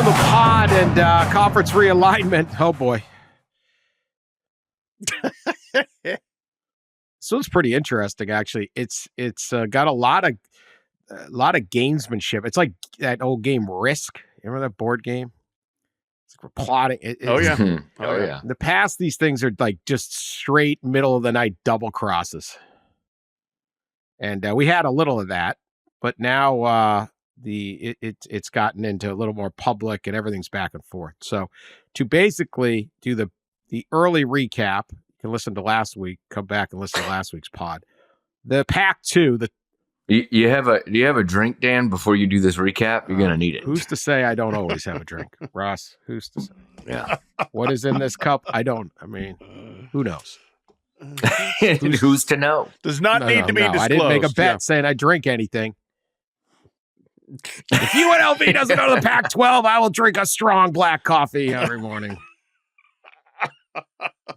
to the pod and conference realignment. Oh boy. So it's pretty interesting, actually. It's got a lot of gamesmanship. It's like that old game Risk. Remember that board game? It's like we're plotting. Oh yeah. In the past, these things are like just straight middle of the night double crosses, and we had a little of that, but now it's gotten into a little more public, and everything's back and forth. So to basically do the early recap. You can listen to last week, come back and listen to last week's pod. The Pac-2, do you have a drink, Dan, before you do this recap? You're gonna need it. Who's to say I don't always have a drink? Ross, who's to say? Yeah. What is in this cup? I mean, who knows? Who's to know? Does not need to be disclosed. I didn't make a bet saying I drink anything. If UNLV doesn't go to the Pac-12, I will drink a strong black coffee every morning.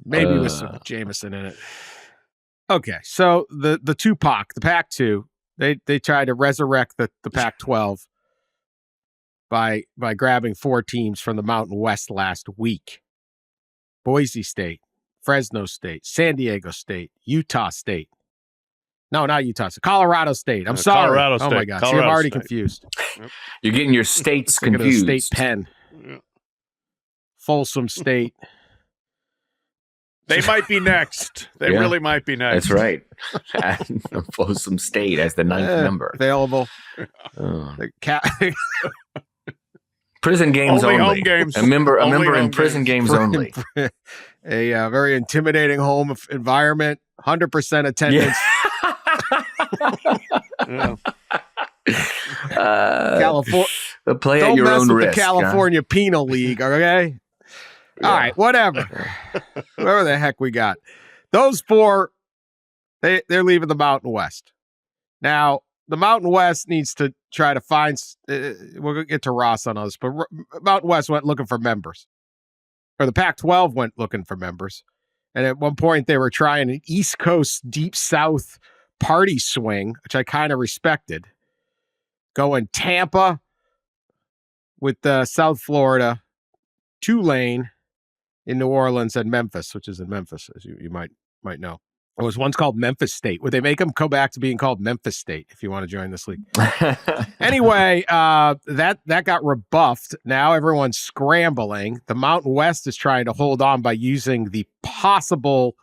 Maybe with some Jameson in it. Okay, so the Tupac, the Pac-2, they tried to resurrect the Pac-12 by grabbing 4 teams from the Mountain West last week. Boise State, Fresno State, San Diego State, Utah State. No, not Utah State. Colorado State. I'm sorry. Colorado State. Oh my God. Colorado See, I'm already State. confused. You're getting your states confused. State Penn. Yeah. Folsom State. They might be next. They really might be next. That's right. Folsom State as the 9th number. Available. Prison games only. Home games. A member in prison games only. A very intimidating home environment. 100% attendance. Yeah. California. Play Don't at your mess own with risk. the California Penal League, okay? Yeah. All right, whatever. Whatever the heck we got. Those 4, they're leaving the Mountain West. Now, the Mountain West needs to try to find, we're going to get to Ross on us, but Mountain West went looking for members. Or the Pac-12 went looking for members. And at one point, they were trying an East Coast, Deep South party swing, which I kind of respected. Going Tampa with South Florida, Tulane in New Orleans, and Memphis, which is in Memphis, as you might know. It was once called Memphis State. Would they make them go back to being called Memphis State if you want to join this league? Anyway, that got rebuffed. Now everyone's scrambling. The Mountain West is trying to hold on by using the possible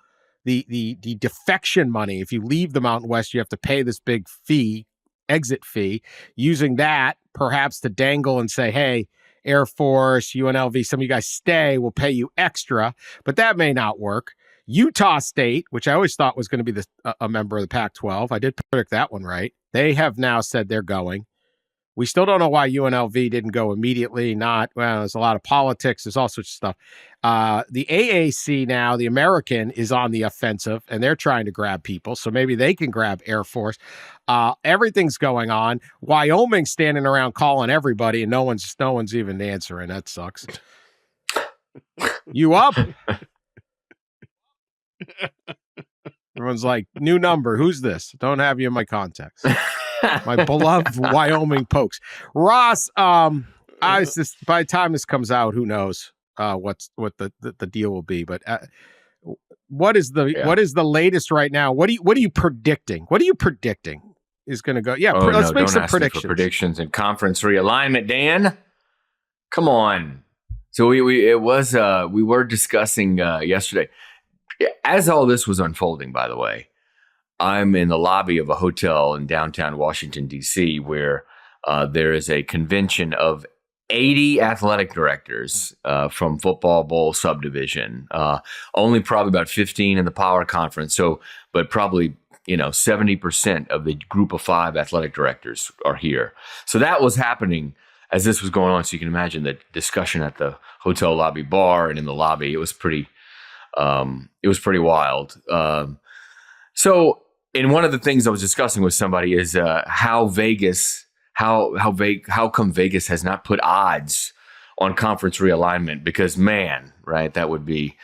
the defection money. If you leave the Mountain West, you have to pay this big fee, exit fee. Using that perhaps to dangle and say, hey, Air Force, UNLV, some of you guys stay, we'll pay you extra, but that may not work. Utah State, which I always thought was going to be a member of the Pac-12. I did predict that one right. They have now said they're going. We still don't know why UNLV didn't go immediately. There's a lot of politics. There's all sorts of stuff. The AAC now, the American, is on the offensive, and they're trying to grab people. So maybe they can grab Air Force. Everything's going on. Wyoming's standing around calling everybody, and no one's even answering. That sucks. You up? Everyone's like, new number. Who's this? Don't have you in my contacts. My beloved Wyoming Pokes. Ross, by the time this comes out, who knows what the deal will be. But what is the latest right now? What are you predicting? What are you predicting is going to go? Yeah, let's make some predictions. Predictions and conference realignment, Dan. Come on. So we were discussing yesterday. As all this was unfolding, by the way, I'm in the lobby of a hotel in downtown Washington, D.C., where there is a convention of 80 athletic directors from Football Bowl subdivision, only probably about 15 in the Power Conference. But probably, 70% of the group of 5 athletic directors are here. So that was happening as this was going on. So you can imagine the discussion at the hotel lobby bar and in the lobby. It was pretty wild. And one of the things I was discussing with somebody is how come Vegas has not put odds on conference realignment? Because man, right, that would be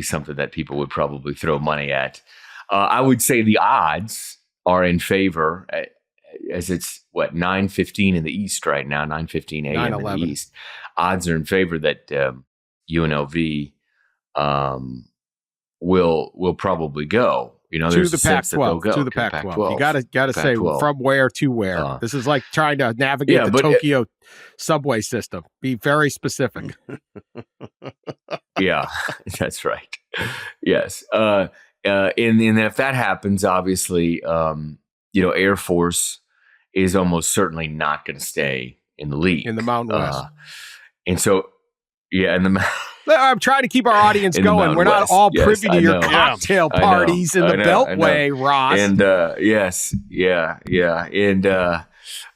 something that people would probably throw money at. I would say the odds are in favor, as it's what, 9:15 in the East right now, 9:15 a.m. in the East. Odds are in favor that UNLV will probably go. You know, there's to the Pac-12. To the Pac-12. You got to say from where to where. This is like trying to navigate the Tokyo subway system. Be very specific. Yeah, that's right. Yes. And if that happens, obviously, Air Force is almost certainly not going to stay in the league. In the Mountain West. And so, I'm trying to keep our audience going. We're not all privy to your cocktail parties in the Beltway, Ross. And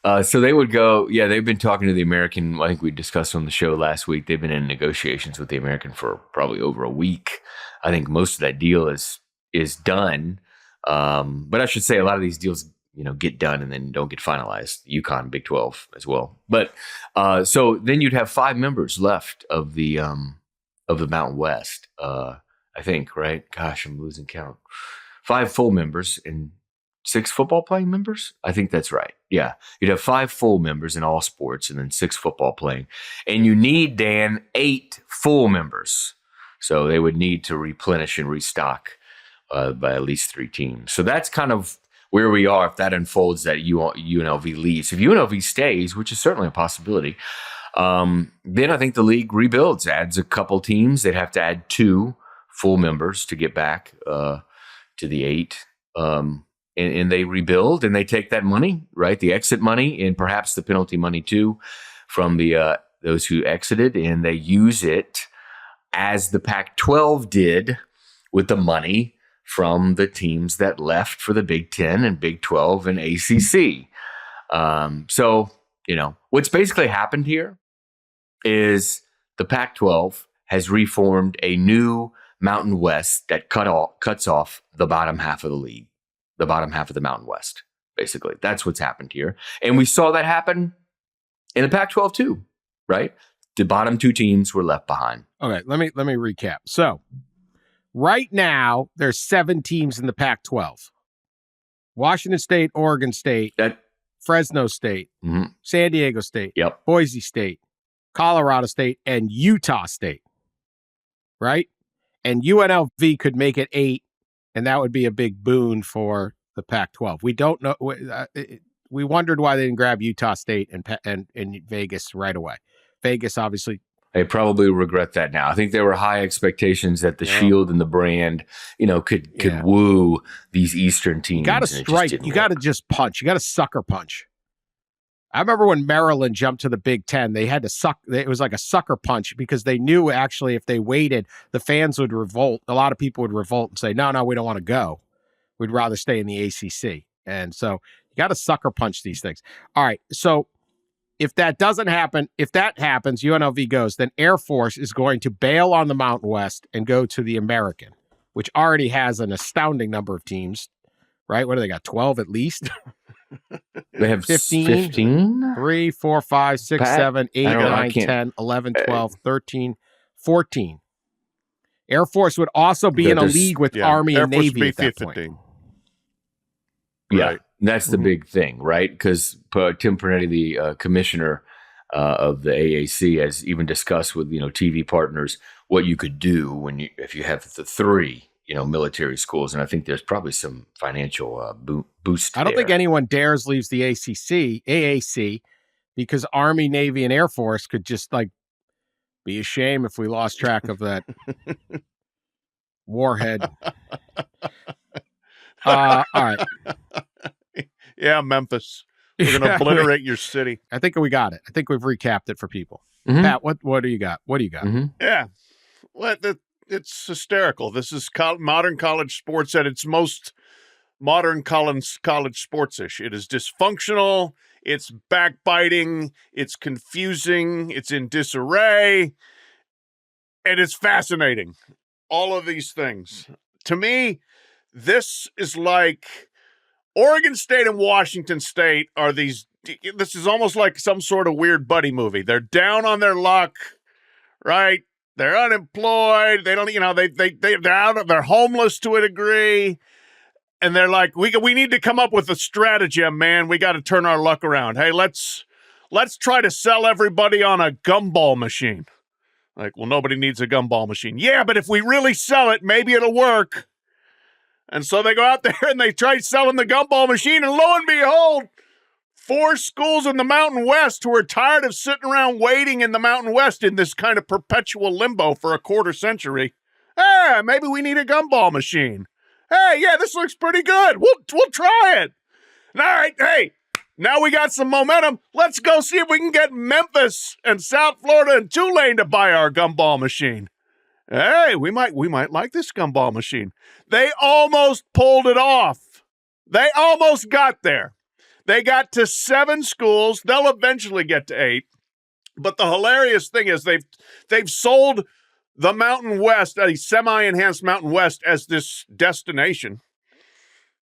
And so they would go. Yeah, they've been talking to the American. I think we discussed on the show last week. They've been in negotiations with the American for probably over a week. I think most of that deal is done. But I should say a lot of these deals, get done and then don't get finalized. UConn, Big 12 as well. But so then you'd have 5 members left of the Mountain West. I think, right? Gosh, I'm losing count. 5 full members and 6 football playing members. I think that's right. Yeah, you'd have 5 full members in all sports and then 6 football playing, and you need, Dan, 8 full members. So they would need to replenish and restock by at least 3 teams. So that's kind of where we are if that unfolds, that UNLV leaves. If UNLV stays, which is certainly a possibility, then I think the league rebuilds, adds a couple teams. They'd have to add 2 full members to get back to the 8. And they rebuild and they take that money, right? The exit money and perhaps the penalty money too from those who exited, and they use it as the Pac-12 did with the money from the teams that left for the Big 10 and Big 12 and ACC. So, what's basically happened here is the Pac-12 has reformed a new Mountain West that cuts off the bottom half of the league, the bottom half of the Mountain West. Basically, that's what's happened here. And we saw that happen in the Pac-12 too, right? The bottom 2 teams were left behind. Okay, let me recap. So, right now, there's 7 teams in the Pac-12. Washington State, Oregon State, Fresno State, San Diego State, Boise State, Colorado State, and Utah State, right? And UNLV could make it 8, and that would be a big boon for the Pac-12. We don't know. We wondered why they didn't grab Utah State and Vegas right away. Vegas, obviously. They probably regret that now. I think there were high expectations that the Shield and the brand, could woo these Eastern teams. You got to strike. You got to just punch. You got to sucker punch. I remember when Maryland jumped to the Big 10, they had to suck. It was like a sucker punch because they knew actually if they waited, the fans would revolt. A lot of people would revolt and say, no, we don't want to go. We'd rather stay in the ACC. And so you got to sucker punch these things. All right. So if that doesn't happen, if that happens, UNLV goes, then Air Force is going to bail on the Mountain West and go to the American, which already has an astounding number of teams, right? What do they got? 12 at least? They have 15? 3, 4, 5, 6, 7, 8, 9, 10, 11, 12, 13, 14. Air Force would also be in a league with Army and Navy at that point. Yeah, right. That's the big thing, right? Because Tim Pernetti, the commissioner of the AAC, has even discussed with TV partners what you could do if you have the 3 military schools, and I think there's probably some financial boost. I don't think anyone dares leaves the AAC, because Army, Navy, and Air Force could just be a shame if we lost track of that warhead. All right. Yeah, Memphis. We're going to obliterate your city. I think we got it. I think we've recapped it for people. Mm-hmm. Pat, what do you got? What do you got? Mm-hmm. Yeah. It's hysterical. This is modern college sports at its most modern college sports-ish. It is dysfunctional. It's backbiting. It's confusing. It's in disarray. And it's fascinating. All of these things. To me, this is like Oregon State and Washington State are these. This is almost like some sort of weird buddy movie. They're down on their luck, right? They're unemployed. They don't, they're homeless to a degree. and they're like, we need to come up with a stratagem, man. We got to turn our luck around. Hey, let's try to sell everybody on a gumball machine. Like, well, nobody needs a gumball machine. Yeah, but if we really sell it, maybe it'll work. And so they go out there and they try selling the gumball machine, and lo and behold, 4 schools in the Mountain West who are tired of sitting around waiting in the Mountain West in this kind of perpetual limbo for a quarter century. Hey, maybe we need a gumball machine. Hey, yeah, this looks pretty good. We'll try it. All right, hey, now we got some momentum. Let's go see if we can get Memphis and South Florida and Tulane to buy our gumball machine. Hey, we might like this gumball machine. They almost pulled it off. They almost got there. They got to 7 schools. They'll eventually get to 8. But the hilarious thing is they've sold the Mountain West, a semi-enhanced Mountain West, as this destination.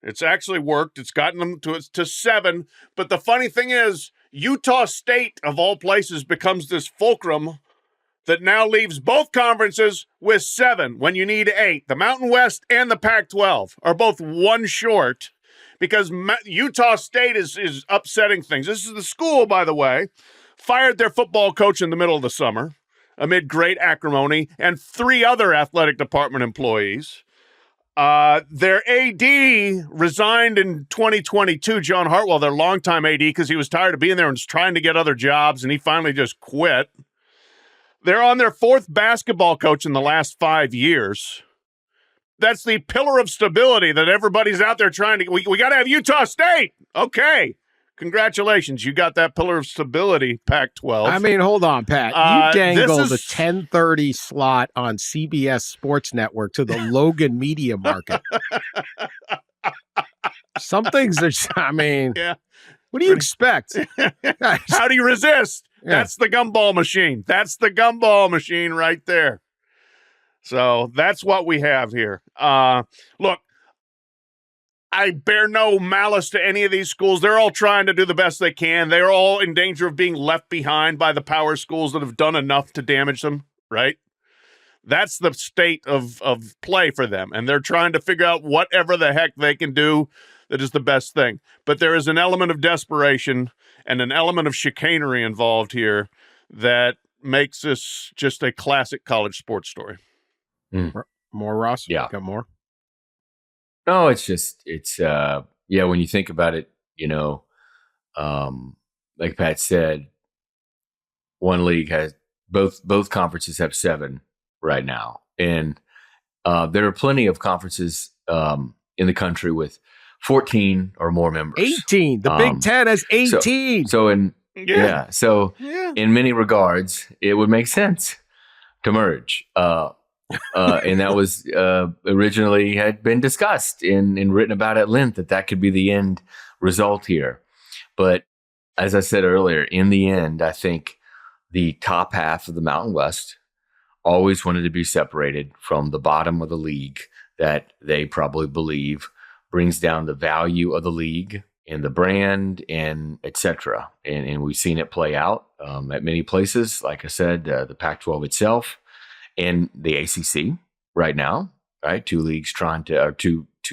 It's actually worked. It's gotten them to 7. But the funny thing is, Utah State, of all places, becomes this fulcrum that now leaves both conferences with 7 when you need 8. The Mountain West and the Pac-12 are both 1 short because Utah State is upsetting things. This is the school, by the way, fired their football coach in the middle of the summer amid great acrimony, and 3 other athletic department employees. Their AD resigned in 2022, John Hartwell, their longtime AD, because he was tired of being there and was trying to get other jobs, and he finally just quit. They're on their 4th basketball coach in the last 5 years. That's the pillar of stability that everybody's out there trying to. We got to have Utah State. Okay. Congratulations. You got that pillar of stability, Pac-12. I mean, hold on, Pat. You dangled a 10:30 slot on CBS Sports Network to the Logan media market. Some things are, I mean, yeah. What do you expect? How do you resist? Yeah. That's the gumball machine. That's the gumball machine right there. So that's what we have here. Look, I bear no malice to any of these schools. They're all trying to do the best they can. They're all in danger of being left behind by the power schools that have done enough to damage them, right? That's the state of play for them. And they're trying to figure out whatever the heck they can do that is the best thing. But there is an element of desperation and an element of chicanery involved here that makes this just a classic college sports story. More, Ross? Yeah. Got more? No, it's when you think about it, like Pat said, one league has both conferences have 7 right now. And there are plenty of conferences in the country with 14 or more members. 18. The Big Ten has 18. So in many regards, it would make sense to merge. And that was originally had been discussed and written about at length that could be the end result here. But as I said earlier, in the end, I think the top half of the Mountain West always wanted to be separated from the bottom of the league that they probably believe brings down the value of the league and the brand and et cetera. And we've seen it play out at many places. Like I said, the Pac-12 itself. And the ACC right now, right? 2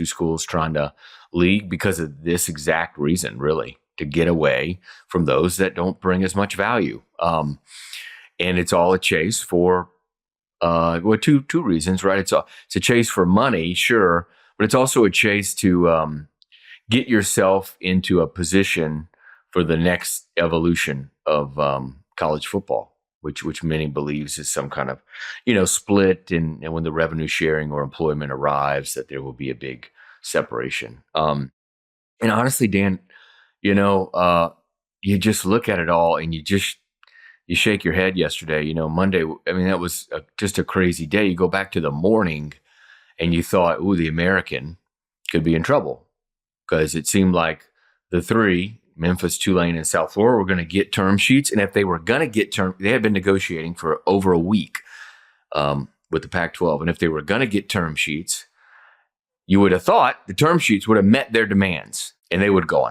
schools trying to league because of this exact reason, really, to get away from those that don't bring as much value. And it's all a chase for, two reasons, right? It's a chase for money, sure, but it's also a chase to get yourself into a position for the next evolution of college football. Which many believes is some kind of, split, and when the revenue sharing or employment arrives, that there will be a big separation. And honestly, Dan, you just look at it all and you shake your head yesterday. Monday, I mean, that was just a crazy day. You go back to the morning and you thought, ooh, the American could be in trouble because it seemed like the 3, Memphis, Tulane, and South Florida, were going to get term sheets. And if they were going to get they had been negotiating for over a week with the Pac-12. And if they were going to get term sheets, you would have thought the term sheets would have met their demands and they would go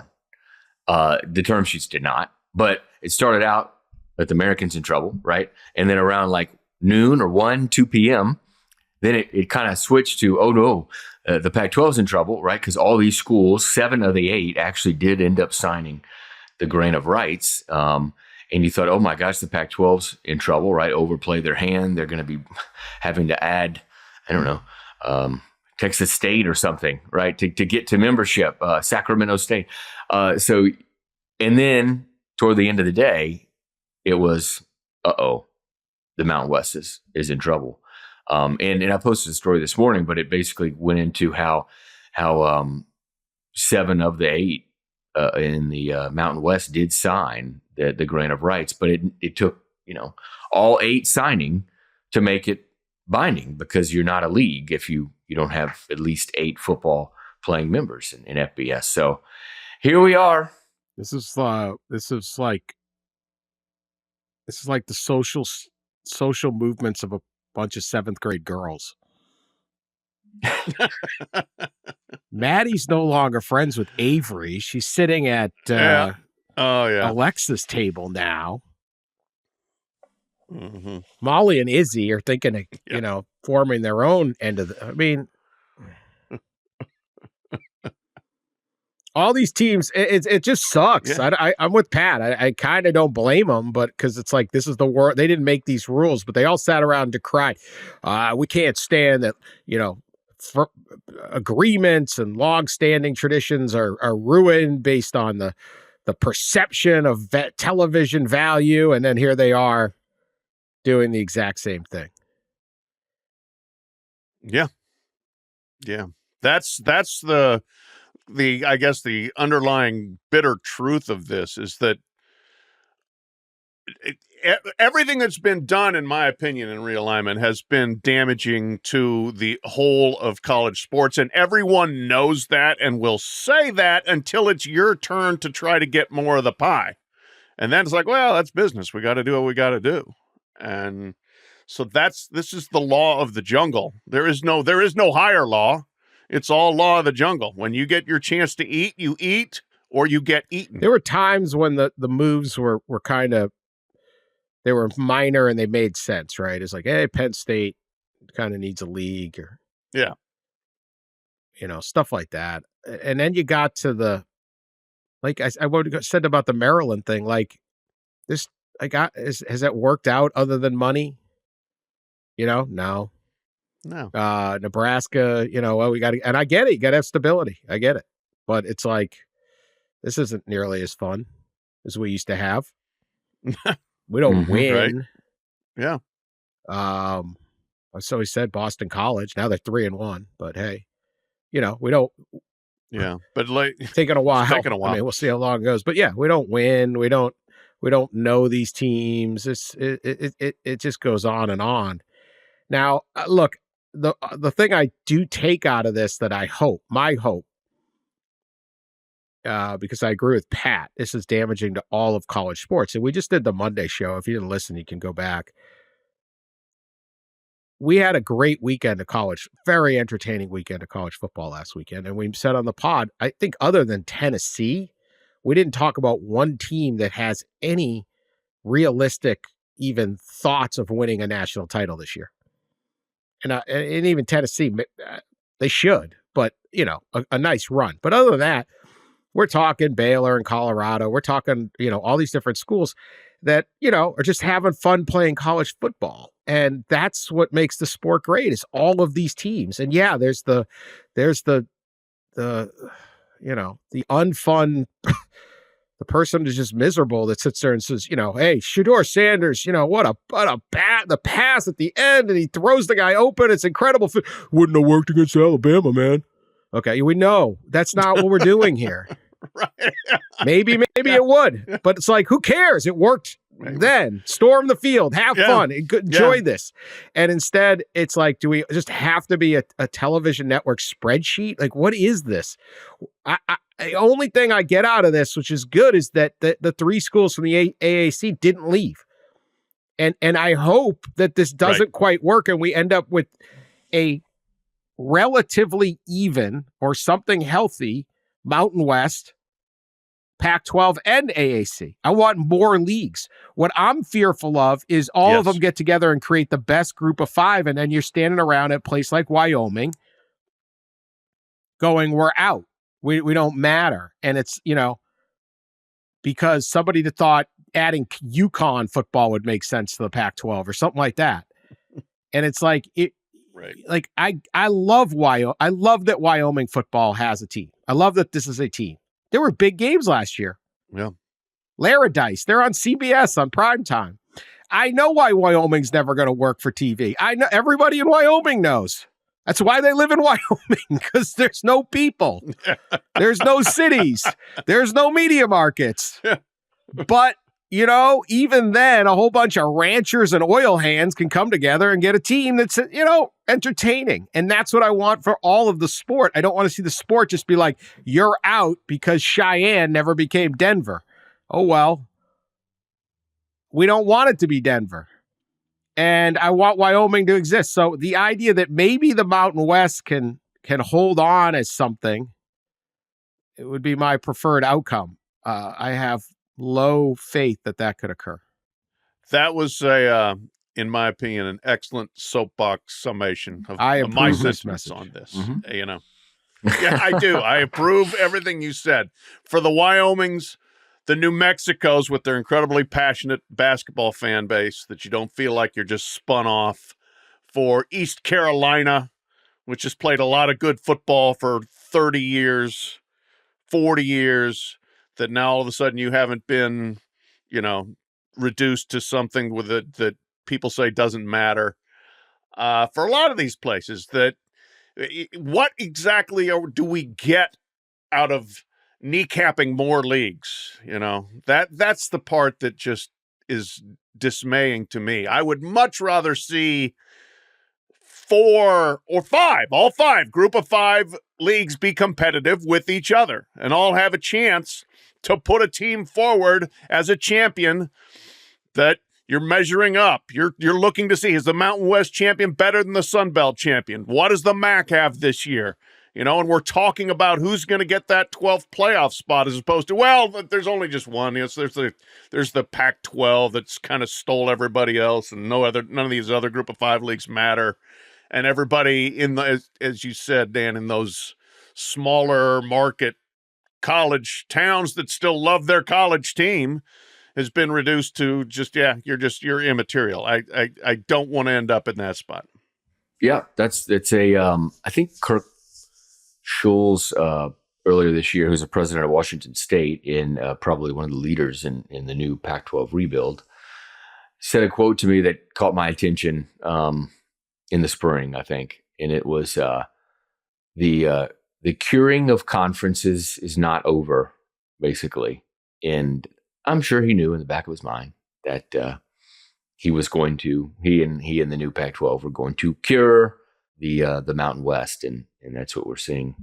on. The term sheets did not, but it started out with the Americans in trouble, right? And then around like noon or 2 p.m., then it kind of switched to, oh no, the Pac-12's in trouble, right? Because all these schools, 7 of the 8, actually did end up signing the grant of rights. And you thought, oh my gosh, the Pac-12's in trouble, right? Overplay their hand. They're going to be having to add, I don't know, Texas State or something, right? To get to membership, Sacramento State. And then toward the end of the day, it was, the Mountain West is in trouble. And I posted a story this morning, but it basically went into how 7 of the 8 in the Mountain West did sign the grant of rights, but it took all 8 signing to make it binding, because you're not a league if you don't have at least 8 football playing members in FBS. So here we are. This is like the social movements of a bunch of 7th grade girls. Maddie's no longer friends with Avery. She's sitting at Alexa's table now. Mm-hmm. Molly and Izzy are thinking of, forming their own end of the. I mean, all these teams, it just sucks. Yeah. I'm with Pat. I kind of don't blame them, but because it's like, this is the world. They didn't make these rules, but they all sat around and decried. We can't stand that, agreements and long-standing traditions are ruined based on the perception of television value. And then here they are doing the exact same thing. Yeah. Yeah. That's the I guess the underlying bitter truth of this is that everything that's been done, in my opinion, in realignment has been damaging to the whole of college sports. And everyone knows that and will say that until it's your turn to try to get more of the pie. And then it's like, well, that's business. We got to do what we got to do. And so this is the law of the jungle. There is no higher law. It's all law of the jungle. When you get your chance to eat, you eat, or you get eaten. There were times when the moves were kind of, they were minor and they made sense, right? It's like, hey, Penn State kind of needs a league, or stuff like that. And then you got to the, like I said about the Maryland thing, like this, has that worked out other than money? No. Nebraska, we got to, and I get it. You got to have stability. I get it. But it's like, this isn't nearly as fun as we used to have. We don't win. Right. Yeah. So he said Boston College. Now they're 3-1, but hey, we don't. Yeah. But like, taking a while. I mean, we'll see how long it goes, but yeah, we don't win. We don't know these teams. It just goes on and on. Now, look, the thing I do take out of this that my hope, because I agree with Pat, this is damaging to all of college sports. And we just did the Monday show. If you didn't listen, you can go back. We had a great weekend of college, very entertaining weekend of college football last weekend. And we said on the pod, I think other than Tennessee, we didn't talk about one team that has any realistic even thoughts of winning a national title this year. And even Tennessee, they should, but, a nice run. But other than that, we're talking Baylor and Colorado. We're talking, all these different schools that, are just having fun playing college football. And that's what makes the sport great, is all of these teams. And yeah, there's the unfun, the person who's just miserable that sits there and says, hey, Shedeur Sanders, what a the pass at the end, and he throws the guy open. It's incredible. Wouldn't have worked against Alabama, man. Okay, we know that's not what we're doing here. Right. Maybe it would, but it's like, who cares? It worked then. Storm the field, have fun, enjoy this. And instead, it's like, do we just have to be a television network spreadsheet? Like, what is this? The only thing I get out of this, which is good, is that the 3 schools from the AAC didn't leave. And I hope that this doesn't quite work and we end up with a relatively even or something healthy Mountain West, Pac-12, and AAC. I want more leagues. What I'm fearful of is all of them get together and create the best group of 5, and then you're standing around at a place like Wyoming going, we're out. We don't matter. And it's, because somebody that thought adding UConn football would make sense to the Pac-12 or something like that. And it's like, right. Like I love I love that Wyoming football has a team. I love that this is a team. There were big games last year. Yeah. Laradice, they're on CBS on primetime. I know why Wyoming's never going to work for TV. I know everybody in Wyoming knows. That's why they live in Wyoming, because there's no people. There's no cities. There's no media markets. But, even then, a whole bunch of ranchers and oil hands can come together and get a team that's, entertaining. And that's what I want for all of the sport. I don't want to see the sport just be like, you're out because Cheyenne never became Denver. Oh, well, we don't want it to be Denver. And I want Wyoming to exist. So the idea that maybe the Mountain West can hold on as something, it would be my preferred outcome. I have low faith that could occur. That was in my opinion, an excellent soapbox summation of my sentiments on this. Mm-hmm. Yeah, I do. I approve everything you said. For the Wyomings, the New Mexicos with their incredibly passionate basketball fan base that you don't feel like you're just spun off. For East Carolina, which has played a lot of good football for 30 years, 40 years, that now all of a sudden you haven't been, reduced to something with it that people say doesn't matter. For a lot of these places, what exactly do we get out of kneecapping more leagues? That's the part that just is dismaying to me. I would much rather see 4 or 5, all 5, group of 5 leagues be competitive with each other and all have a chance to put a team forward as a champion that you're measuring up. You're looking to see, is the Mountain West champion better than the Sun Belt champion? What does the MAC have this year? And we're talking about who's going to get that 12th playoff spot as opposed to, well, there's only just one. There's the Pac-12 that's kind of stole everybody else, and none of these other group of 5 leagues matter. And everybody as you said, Dan, in those smaller market college towns that still love their college team has been reduced to you're immaterial. I don't want to end up in that spot. Yeah, it's I think Kirk Schulz earlier this year, who's the president of Washington State and probably one of the leaders in the new Pac-12 rebuild, said a quote to me that caught my attention in the spring, I think. And it was the curing of conferences is not over, basically. And I'm sure he knew in the back of his mind that he and the new Pac-12 were going to cure the Mountain West, and that's what we're seeing.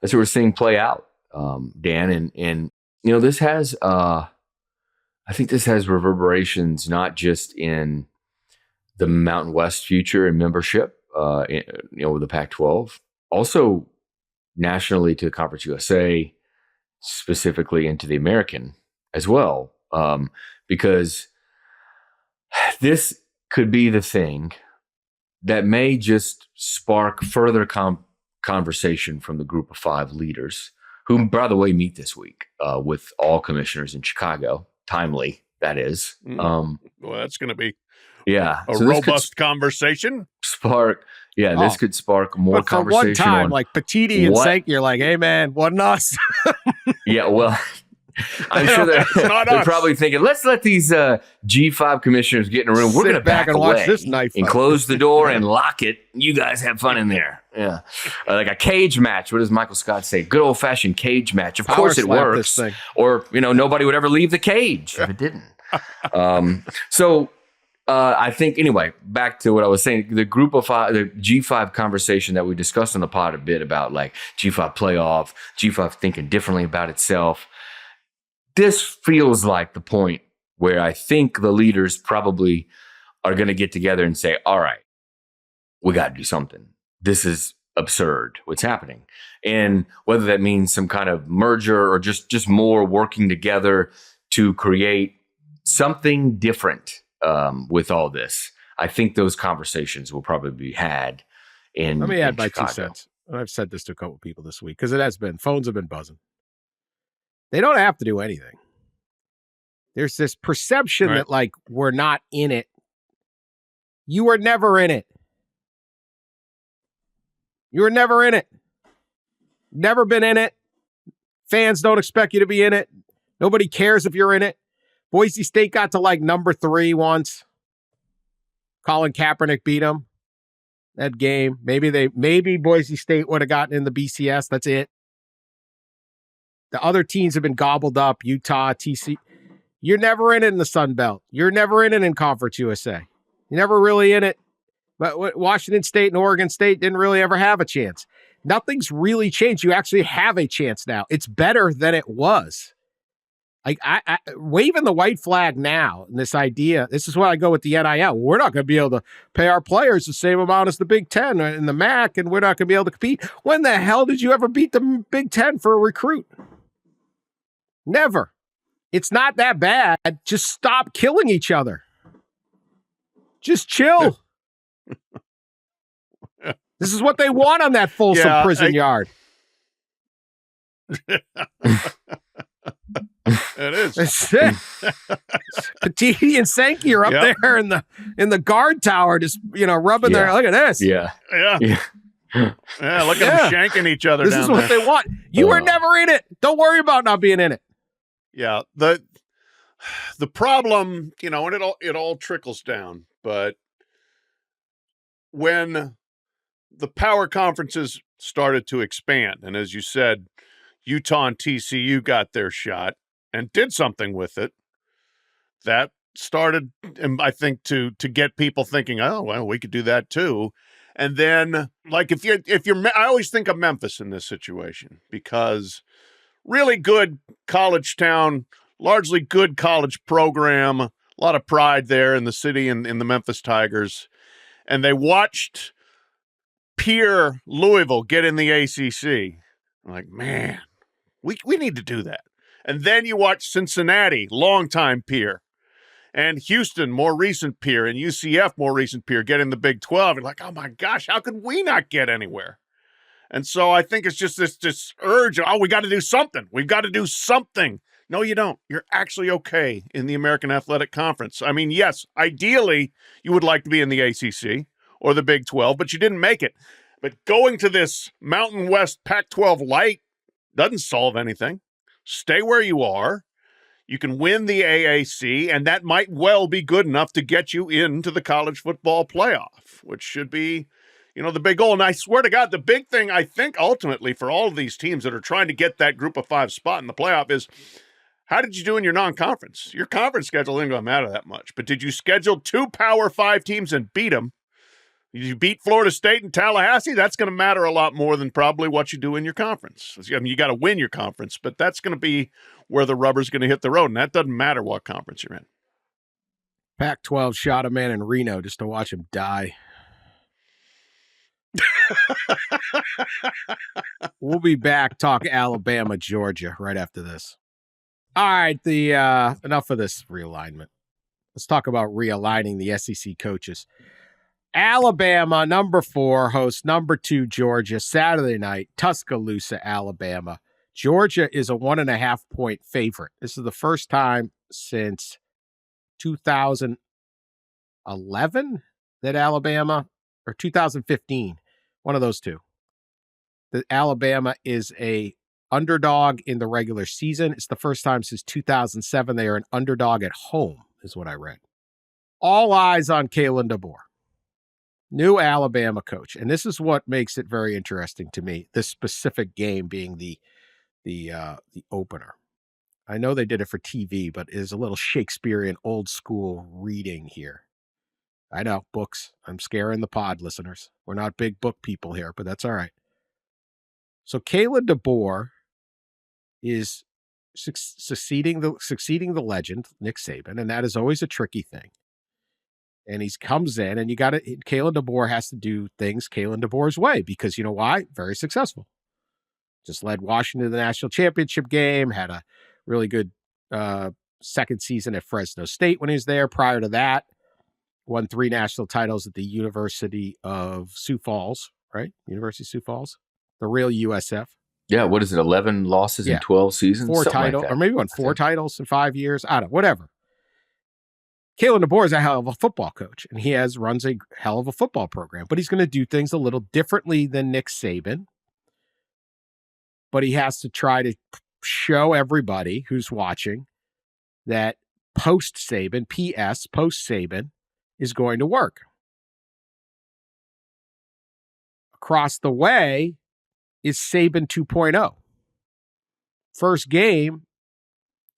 That's what we're seeing play out, Dan. And this has I think this has reverberations not just in the Mountain West future and membership, with the Pac-12, also nationally to Conference USA, specifically into the American as well, because this could be the thing that may just spark further conversation from the group of 5 leaders, who, by the way, meet this week with all commissioners in Chicago. Timely, that is. Well, that's going to be a robust conversation. This could spark more conversation. For one time, like Petiti and Sank, you're like, hey, man, wasn't us. Yeah, well, I'm sure they're probably thinking, let's let these G5 commissioners get in a room. We're going to back and watch this knife and close the door and lock it. You guys have fun in there. Yeah. Like a cage match. What does Michael Scott say? Good old-fashioned cage match. Of course it works. Or, nobody would ever leave the cage if it didn't. I think, anyway, back to what I was saying, the group of 5, the G5 conversation that we discussed on the pod a bit about, like G5 playoff, G5 thinking differently about itself. This feels like the point where I think the leaders probably are going to get together and say, all right, we got to do something. This is absurd what's happening. And whether that means some kind of merger or just more working together to create something different with all this, I think those conversations will probably be had in Let me add my Chicago. 2 cents. and I've said this to a couple people this week because phones have been buzzing. They don't have to do anything. There's this perception that like we're not in it. You were never in it. You were never in it. Never been in it. Fans don't expect you to be in it. Nobody cares if you're in it. Boise State got to like number 3 once. Colin Kaepernick beat them that game. Maybe Boise State would have gotten in the BCS. That's it. The other teams have been gobbled up. Utah, TC. You're never in it in the Sun Belt. You're never in it in Conference USA. You're never really in it. But Washington State and Oregon State didn't really ever have a chance. Nothing's really changed. You actually have a chance now. It's better than it was. Like I waving the white flag now, and this idea, this is what I go with the NIL. We're not going to be able to pay our players the same amount as the Big Ten and the MAC, and we're not going to be able to compete. When the hell did you ever beat the Big Ten for a recruit? Never. It's not that bad. Just stop killing each other. Just chill. This is what they want on that Folsom prison yard. It is. That's it. Patini and Sankey are up there in the guard tower, just rubbing their. Look at this. Yeah. Look at them shanking each other. This is what they want. You were never in it. Don't worry about not being in it. Yeah. The problem, and it all trickles down, but when the power conferences started to expand, and as you said, Utah and TCU got their shot and did something with it, that started, I think, to get people thinking, oh, well, we could do that too. And then, like, if you're, I always think of Memphis in this situation because really good college town, largely good college program, a lot of pride there in the city and in the Memphis Tigers. And they watched peer Louisville get in the ACC. I'm like, man, we need to do that. And then you watch Cincinnati, longtime peer, and Houston, more recent peer, and UCF, more recent peer, get in the Big 12. You're like, oh my gosh, how could we not get anywhere? And so I think it's just this urge of, we got to do something. We've got to do something. No, you don't. You're actually okay in the American Athletic Conference. I mean, yes, ideally, you would like to be in the ACC or the Big 12, but you didn't make it. But going to this Mountain West Pac-12 light doesn't solve anything. Stay where you are. You can win the AAC, and that might well be good enough to get you into the college football playoff, which should be, the big goal. And I swear to God, the big thing, I think, ultimately for all of these teams that are trying to get that group of 5 spot in the playoff is, how did you do in your non-conference? Your conference schedule isn't going to matter that much, but did you schedule 2 Power 5 teams and beat them? Did you beat Florida State and Tallahassee? That's going to matter a lot more than probably what you do in your conference. I mean, you got to win your conference, but that's going to be where the rubber's going to hit the road, and that doesn't matter what conference you're in. Pac-12 shot a man in Reno just to watch him die. We'll be back, talk Alabama, Georgia right after this. All right, enough of this realignment. Let's talk about realigning the SEC coaches. Alabama, number 4, hosts number 2, Georgia, Saturday night, Tuscaloosa, Alabama. Georgia is a 1.5-point favorite. This is the first time since 2011 that Alabama, or 2015, one of those two, that Alabama is a underdog in the regular season. It's the first time since 2007 they are an underdog at home, is what I read. All eyes on Kalen DeBoer, new Alabama coach. And this is what makes it very interesting to me, this specific game being the opener. I know they did it for TV, but it is a little Shakespearean old school reading here. I know, books. I'm scaring the pod listeners. We're not big book people here, but that's all right. So Kalen DeBoer is succeeding the legend, Nick Saban, and that is always a tricky thing. And he comes in, and Kalen DeBoer has to do things Kalen DeBoer's way, because you know why? Very successful. Just led Washington to the national championship game, had a really good second season at Fresno State when he was there. Prior to that, won 3 national titles at the University of Sioux Falls, right? University of Sioux Falls. the real USF. Yeah, what is it? 11 losses in 12 seasons, 4 something titles, like that. or maybe won 4 titles in 5 years. I don't know, whatever. Kalen DeBoer is a hell of a football coach, and he runs a hell of a football program, but he's going to do things a little differently than Nick Saban. But he has to try to show everybody who's watching that post-Saban, post-Saban, is going to work. Across the way is Saban 2.0. First game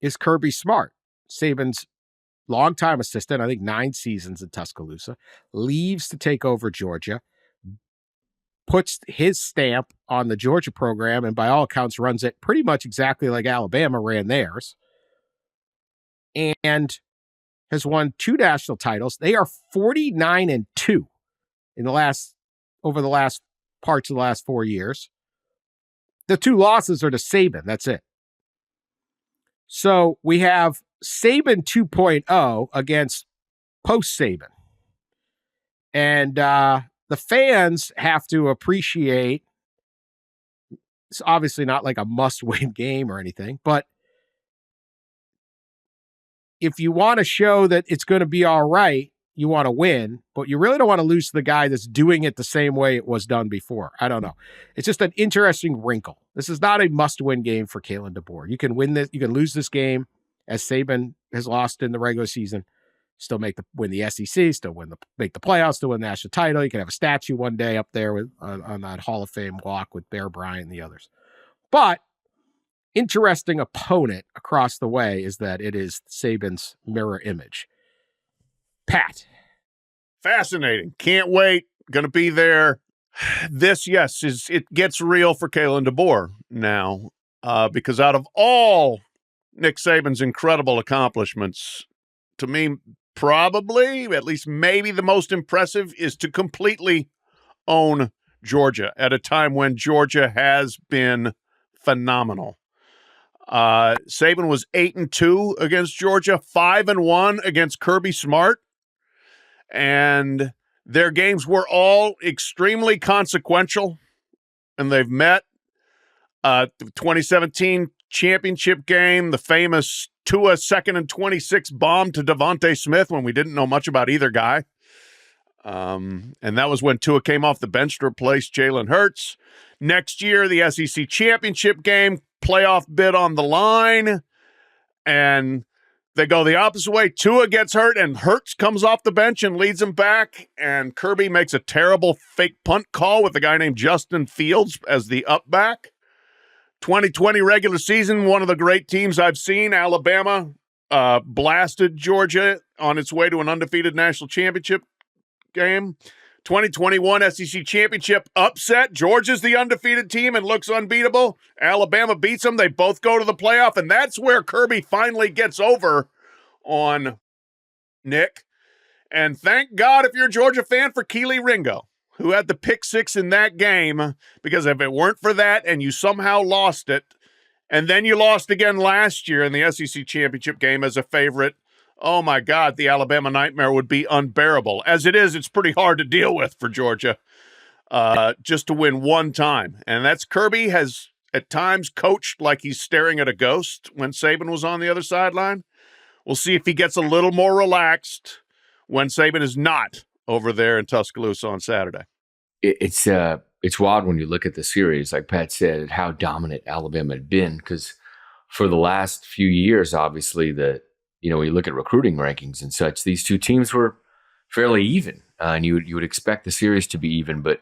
is Kirby Smart, Saban's longtime assistant, I think 9 seasons in Tuscaloosa, leaves to take over Georgia, puts his stamp on the Georgia program, and by all accounts runs it pretty much exactly like Alabama ran theirs, and has won 2 national titles. They are 49-2 over the last parts of the last 4 years. The 2 losses are to Saban. That's it. So we have Saban 2.0 against post-Saban. And the fans have to appreciate, it's obviously not like a must-win game or anything, but if you want to show that it's going to be all right, you want to win, but you really don't want to lose to the guy that's doing it the same way it was done before. I don't know. It's just an interesting wrinkle. This is not a must-win game for Kalen DeBoer. You can win this, you can lose this game, as Saban has lost in the regular season, still win the SEC, make the playoffs, still win the national title. You can have a statue one day up there on that Hall of Fame walk with Bear Bryant and the others. But interesting opponent across the way is that it is Saban's mirror image. Pat. Fascinating. Can't wait. Going to be there. This, yes, it gets real for Kalen DeBoer now because out of all Nick Saban's incredible accomplishments, to me, probably, at least maybe the most impressive is to completely own Georgia at a time when Georgia has been phenomenal. Saban was 8-2 against Georgia, 5-1 against Kirby Smart, and their games were all extremely consequential, and they've met. The 2017 championship game, the famous Tua 2nd and 26 bomb to Devontae Smith when we didn't know much about either guy. And that was when Tua came off the bench to replace Jalen Hurts. Next year, the SEC championship game, playoff bid on the line, and they go the opposite way. Tua gets hurt, and Hurts comes off the bench and leads him back, and Kirby makes a terrible fake punt call with a guy named Justin Fields as the up back. 2020 regular season, one of the great teams I've seen, Alabama, blasted Georgia on its way to an undefeated national championship game. 2021 SEC championship upset. Georgia's the undefeated team and looks unbeatable. Alabama beats them. They both go to the playoff, and that's where Kirby finally gets over on Nick. And thank God, if you're a Georgia fan, for Keely Ringo, who had the pick 6 in that game, because if it weren't for that and you somehow lost it, and then you lost again last year in the SEC championship game as a favorite, oh my God, the Alabama nightmare would be unbearable. As it is, it's pretty hard to deal with for Georgia just to win one time. And that's Kirby has at times coached like he's staring at a ghost when Saban was on the other sideline. We'll see if he gets a little more relaxed when Saban is not over there in Tuscaloosa on Saturday. It's wild when you look at the series, like Pat said, how dominant Alabama had been, because for the last few years, obviously, when you look at recruiting rankings and such, these two teams were fairly even, and you would expect the series to be even. But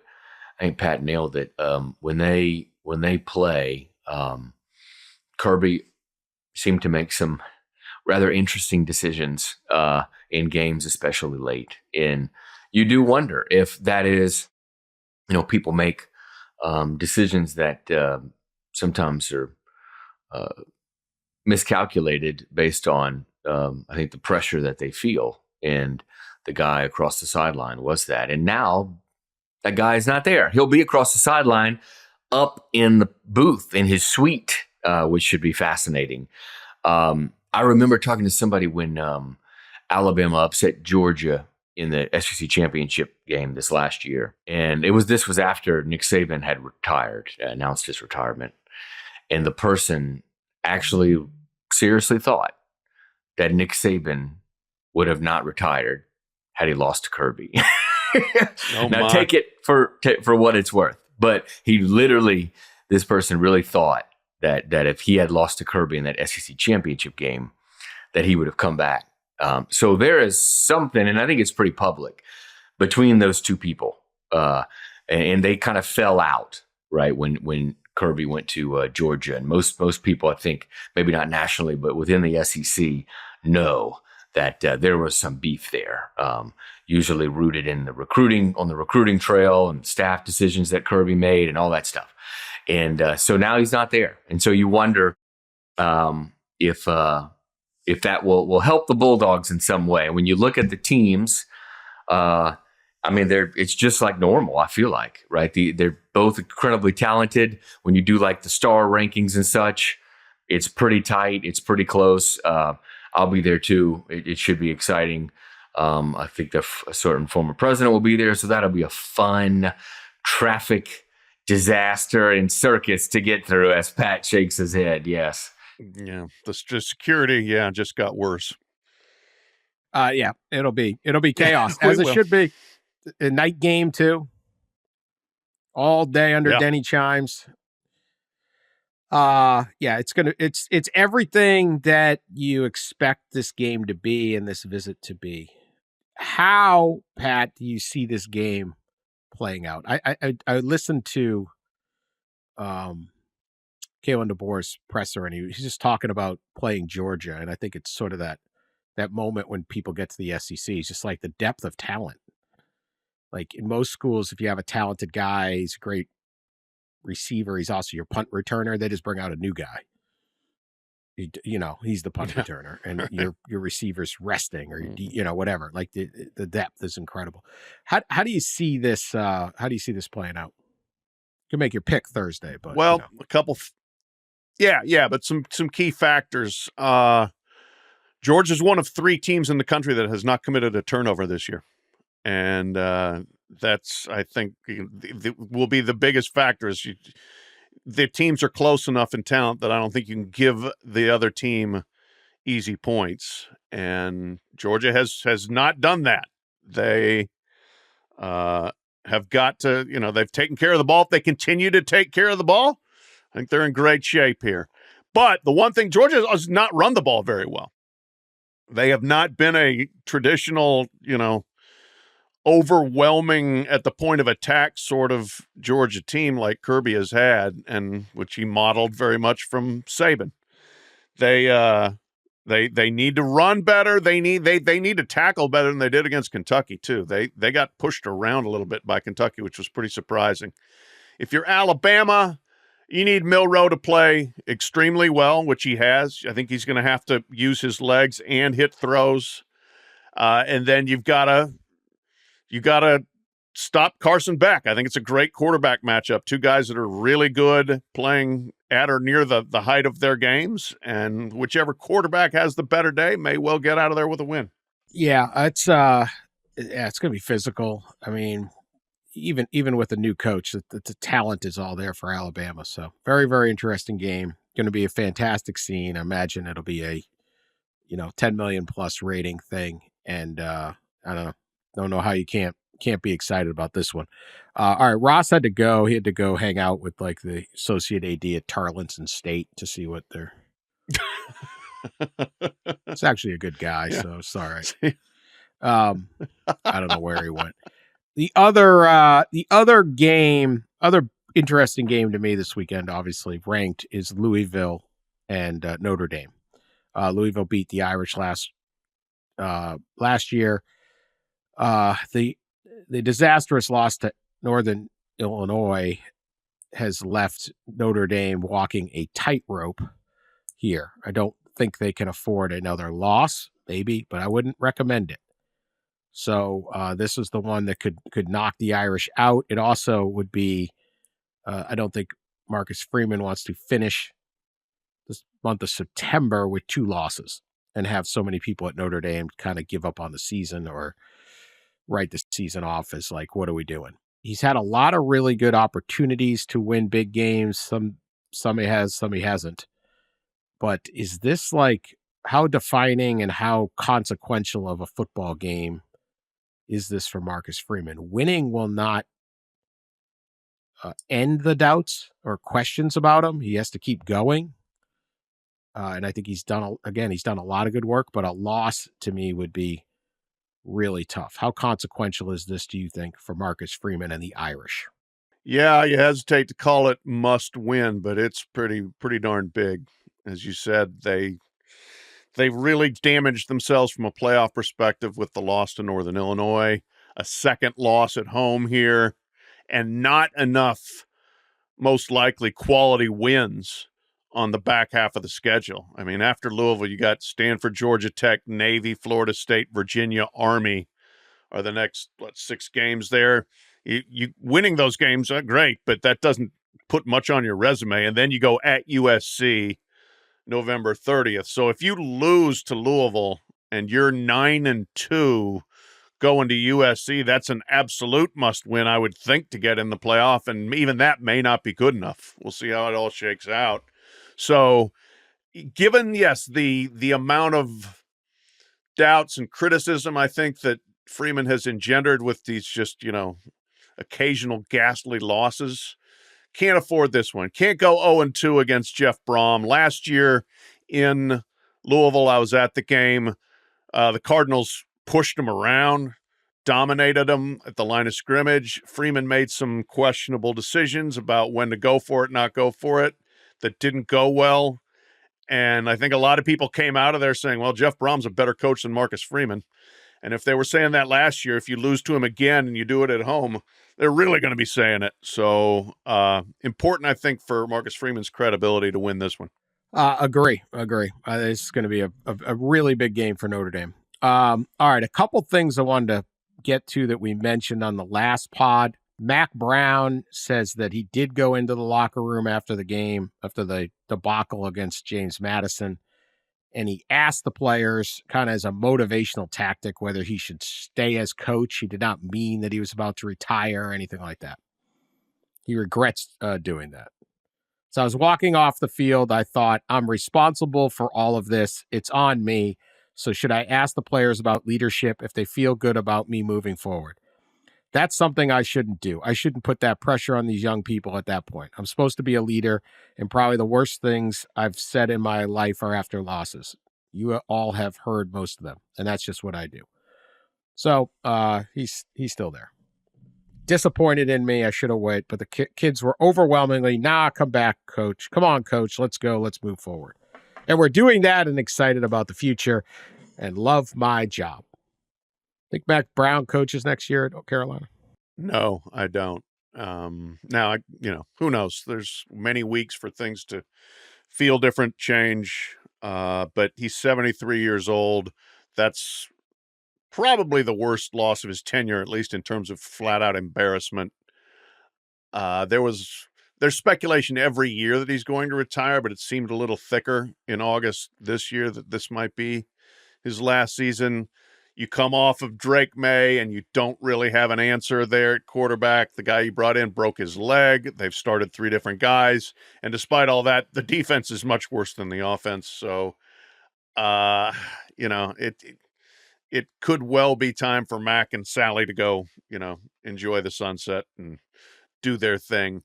I think Pat nailed it. When they play, Kirby seemed to make some rather interesting decisions in games, especially late. And you do wonder if that is, people make decisions that sometimes are miscalculated based on, I think, the pressure that they feel. And the guy across the sideline was that. And now that guy is not there. He'll be across the sideline up in the booth in his suite, which should be fascinating. I remember talking to somebody when Alabama upset Georgia in the SEC championship game this last year. And this was after Nick Saban had retired, announced his retirement. And the person actually seriously thought that Nick Saban would have not retired had he lost to Kirby. Now take it for what it's worth. But this person really thought that if he had lost to Kirby in that SEC championship game, that he would have come back. So there is something, and I think it's pretty public, between those two people. And they kind of fell out, right, when Kirby went to Georgia. And most people, I think, maybe not nationally, but within the SEC, know that there was some beef there, usually rooted in the recruiting trail and staff decisions that Kirby made and all that stuff. And so now he's not there. And so you wonder if that will help the Bulldogs in some way. When you look at the teams, it's just like normal, I feel like, right? They're both incredibly talented. When you do like the star rankings and such, it's pretty tight. It's pretty close. I'll be there too. It should be exciting. I think a certain former president will be there. So that'll be a fun traffic disaster and circus to get through, as Pat shakes his head. Yes. Yeah. The security, just got worse. It'll be chaos, as it should be. A night game too. All day under Denny chimes. It's everything that you expect this game to be and this visit to be. How, Pat, do you see this game playing out? I listened to Kalen DeBoer's presser, and he's just talking about playing Georgia, and I think it's sort of that moment when people get to the SEC. It's just like the depth of talent. Like in most schools, if you have a talented guy, he's a great receiver, he's also your punt returner, they just bring out a new guy. He's the punt returner, and your receiver's resting, or whatever. Like the depth is incredible. How do you see this? How do you see this playing out? You can make your pick Thursday, but a couple. But some key factors. Georgia's one of 3 teams in the country that has not committed a turnover this year. And that's, I think, will be the biggest factor. The teams are close enough in talent that I don't think you can give the other team easy points. And Georgia has not done that. They have got to, they've taken care of the ball. If they continue to take care of the ball, I think they're in great shape here. But the one thing, Georgia has not run the ball very well. They have not been a traditional, overwhelming at the point of attack sort of Georgia team like Kirby has had, and which he modeled very much from Saban. They need to run better. They need to tackle better than they did against Kentucky too. They got pushed around a little bit by Kentucky, which was pretty surprising. If you're Alabama, you need Milroe to play extremely well, which he has. I think he's going to have to use his legs and hit throws. And then you got to stop Carson Beck. I think it's a great quarterback matchup. 2 guys that are really good, playing at or near the height of their games. And whichever quarterback has the better day may well get out of there with a win. Yeah, it's going to be physical. I mean, even with a new coach, the talent is all there for Alabama. So very, very interesting game. Going to be a fantastic scene. I imagine it'll be a 10 million plus rating thing. And I don't know how you can't be excited about this one. All right, Ross had to go. He had to go hang out with like the associate AD at Tarleton State to see what they're. It's actually a good guy, so it's all right. I don't know where he went. The other interesting game to me this weekend, obviously ranked, is Louisville and Notre Dame. Louisville beat the Irish last year. The disastrous loss to Northern Illinois has left Notre Dame walking a tightrope here. I don't think they can afford another loss, maybe, but I wouldn't recommend it. So this is the one that could knock the Irish out. It also would be, I don't think Marcus Freeman wants to finish this month of September with 2 losses and have so many people at Notre Dame kind of give up on the season or write the season off as like, what are we doing? He's had a lot of really good opportunities to win big games. Some he has, some he hasn't. But is this like, how defining and how consequential of a football game is this for Marcus Freeman? Winning will not end the doubts or questions about him. He has to keep going. And I think he's done a lot of good work, but a loss to me would be really tough. How consequential is this, do you think, for Marcus Freeman and the Irish? Yeah, you hesitate to call it must win, but it's pretty darn big. As you said, they really damaged themselves from a playoff perspective with the loss to Northern Illinois, a second loss at home here, and not enough, most likely, quality wins on the back half of the schedule. I mean, after Louisville, you got Stanford, Georgia Tech, Navy, Florida State, Virginia, Army are the next, 6 games there. You winning those games are great, but that doesn't put much on your resume. And then you go at USC November 30th. So if you lose to Louisville and you're 9-2 going to USC, that's an absolute must win, I would think, to get in the playoff. And even that may not be good enough. We'll see how it all shakes out. So given, yes, the amount of doubts and criticism I think that Freeman has engendered with these just, occasional ghastly losses, can't afford this one. Can't go 0-2 against Jeff Brom. Last year in Louisville, I was at the game. The Cardinals pushed him around, dominated him at the line of scrimmage. Freeman made some questionable decisions about when to go for it, not go for it, that didn't go well. And I think a lot of people came out of there saying, well, Jeff Brom's a better coach than Marcus Freeman. And if they were saying that last year, if you lose to him again and you do it at home, they're really going to be saying it. So important, I think, for Marcus Freeman's credibility to win this one. Agree. This is going to be a really big game for Notre Dame. All right, a couple things I wanted to get to that we mentioned on the last pod. Mack Brown says that he did go into the locker room after the game, after the debacle against James Madison, and he asked the players kind of as a motivational tactic whether he should stay as coach. He did not mean that he was about to retire or anything like that. He regrets doing that. So I was walking off the field. I thought, I'm responsible for all of this. It's on me. So should I ask the players about leadership if they feel good about me moving forward? That's something I shouldn't do. I shouldn't put that pressure on these young people at that point. I'm supposed to be a leader, and probably the worst things I've said in my life are after losses. You all have heard most of them, and that's just what I do. So he's still there. Disappointed in me. I should have waited, but the kids were overwhelmingly, come back, coach. Come on, coach. Let's go. Let's move forward. And we're doing that and excited about the future and love my job. Think Mack Brown coaches next year at Carolina? No, I don't. Now, who knows? There's many weeks for things to feel different, change. But he's 73 years old. That's probably the worst loss of his tenure, at least in terms of flat out embarrassment. There's speculation every year that he's going to retire, but it seemed a little thicker in August this year that this might be his last season. You come off of Drake May and you don't really have an answer there at quarterback. The guy you brought in broke his leg. They've started 3 different guys. And despite all that, the defense is much worse than the offense. So, it could well be time for Mack and Sally to go, enjoy the sunset and do their thing.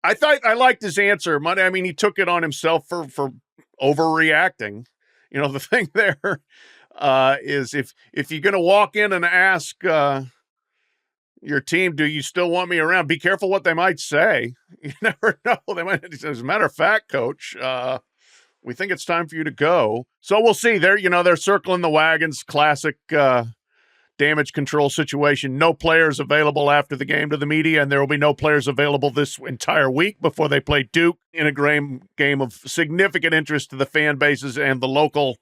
I liked his answer. I mean, he took it on himself for overreacting. The thing there is if you're going to walk in and ask your team, do you still want me around? Be careful what they might say. You never know. They might, as a matter of fact, coach, we think it's time for you to go. So we'll see. They're circling the wagons. Classic damage control situation. No players available after the game to the media, and there will be no players available this entire week before they play Duke in a game of significant interest to the fan bases and the local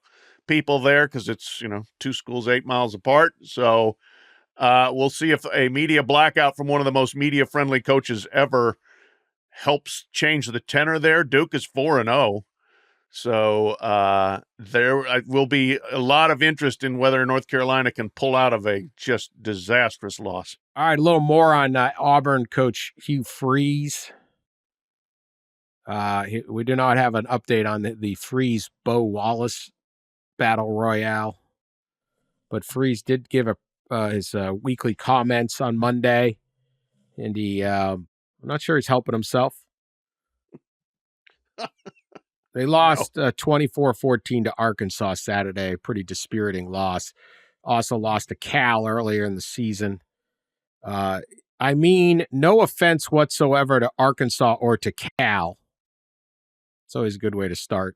people there, because it's 2 schools 8 miles apart. So we'll see if a media blackout from one of the most media friendly coaches ever helps change the tenor there. Duke is 4-0. So there will be a lot of interest in whether North Carolina can pull out of a just disastrous loss. All right, a little more on Auburn coach Hugh Freeze. We do not have an update on the Freeze Bo Wallace battle royale, but Freeze did give his weekly comments on Monday, and I'm not sure he's helping himself. They lost 24-14 to Arkansas Saturday, pretty dispiriting loss. Also lost to Cal earlier in the season. I mean, no offense whatsoever to Arkansas or to Cal. It's always a good way to start.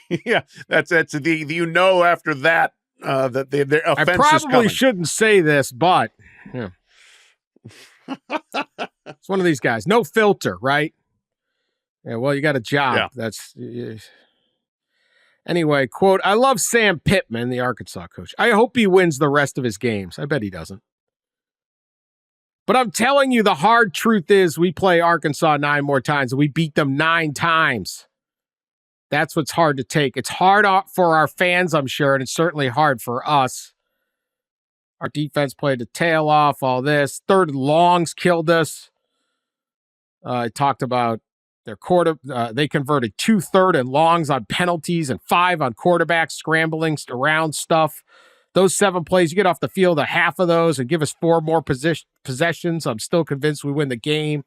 Yeah, that's after that that their offense I is probably coming. shouldn't say this, but yeah. It's one of these guys. No filter, right? Yeah, well, you got a job. Yeah. Anyway, quote, I love Sam Pittman, the Arkansas coach. I hope he wins the rest of his games. I bet he doesn't. But I'm telling you, the hard truth is we play Arkansas 9 more times and we beat them 9 times. That's what's hard to take. It's hard for our fans, I'm sure, and it's certainly hard for us. Our defense played the tail off, all this. 3rd and longs killed us. I talked about their they converted 2 3rd and longs on penalties and 5 on quarterbacks scrambling around stuff. Those 7 plays, you get off the field a half of those and give us 4 more possessions. I'm still convinced we win the game.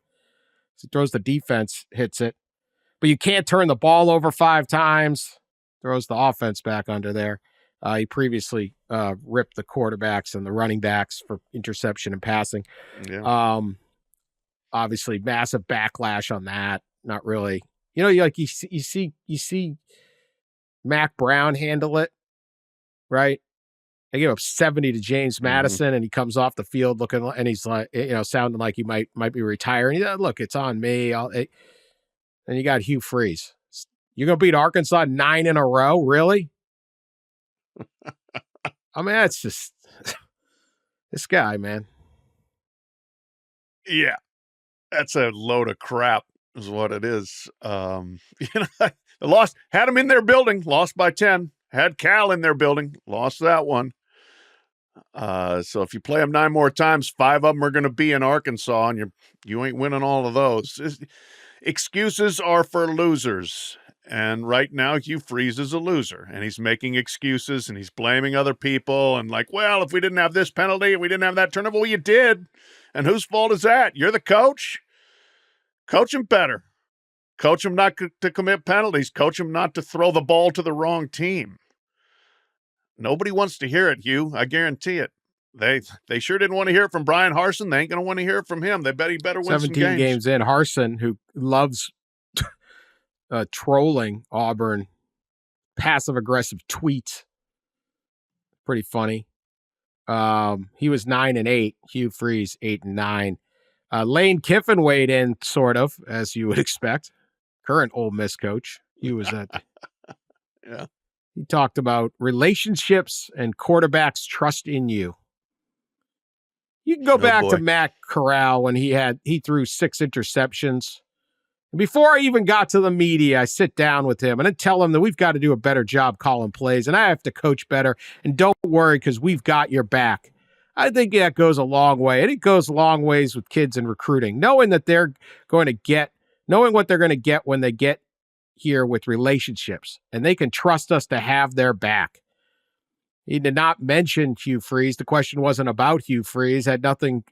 He throws the defense, hits it. But you can't turn the ball over 5 times. Throws the offense back under there. He previously ripped the quarterbacks and the running backs for interception and passing. Yeah. Obviously, massive backlash on that. Not really. You see Mack Brown handle it, right? They gave up 70 to James Madison, and he comes off the field looking, and he's like, sounding like he might be retiring. Look, it's on me. And you got Hugh Freeze. You're gonna beat Arkansas 9 in a row, really? I mean, that's just this guy, man. Yeah, that's a load of crap, is what it is. The loss had them in their building, lost by 10. Had Cal in their building, lost that one. So if you play them 9 more times, 5 of them are going to be in Arkansas, and you ain't winning all of those. Excuses are for losers. And right now, Hugh Freeze is a loser, and he's making excuses, and he's blaming other people, and like, well, if we didn't have this penalty, we didn't have that turnover, well, you did. And whose fault is that? You're the coach? Coach him better. Coach him not to commit penalties. Coach him not to throw the ball to the wrong team. Nobody wants to hear it, Hugh. I guarantee it. They sure didn't want to hear it from Brian Harsin. They ain't going to want to hear it from him. They bet he better win some games. 17 games in. Harsin, who loves trolling Auburn, passive-aggressive tweets. Pretty funny. He was 9-8. Hugh Freeze 8-9. Lane Kiffin weighed in, sort of, as you would expect. Current Ole Miss coach. He was at. Yeah. He talked about relationships and quarterbacks' trust in you. You can go back to Matt Corral when he threw 6 interceptions. Before I even got to the media, I sit down with him and I tell him that we've got to do a better job calling plays and I have to coach better. And don't worry, because we've got your back. I think that goes a long way. And it goes a long ways with kids in recruiting, knowing what they're going to get when they get here with relationships. And they can trust us to have their back. He did not mention Hugh Freeze. The question wasn't about Hugh Freeze. Had nothing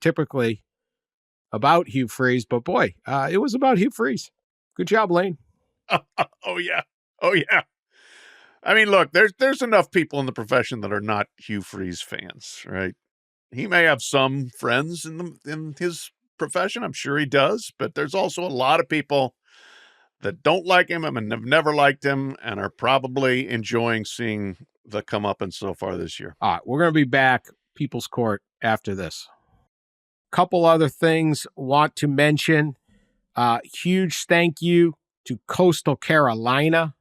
typically about Hugh Freeze, but boy, it was about Hugh Freeze. Good job, Lane. Oh yeah. I mean, look, there's enough people in the profession that are not Hugh Freeze fans, right? He may have some friends in his profession. I'm sure he does, but there's also a lot of people that don't like him and have never liked him and are probably enjoying seeing the comeuppance so far this year. All right, we're going to be back, People's Court, after this. Couple other things want to mention. Huge thank you to Coastal Carolina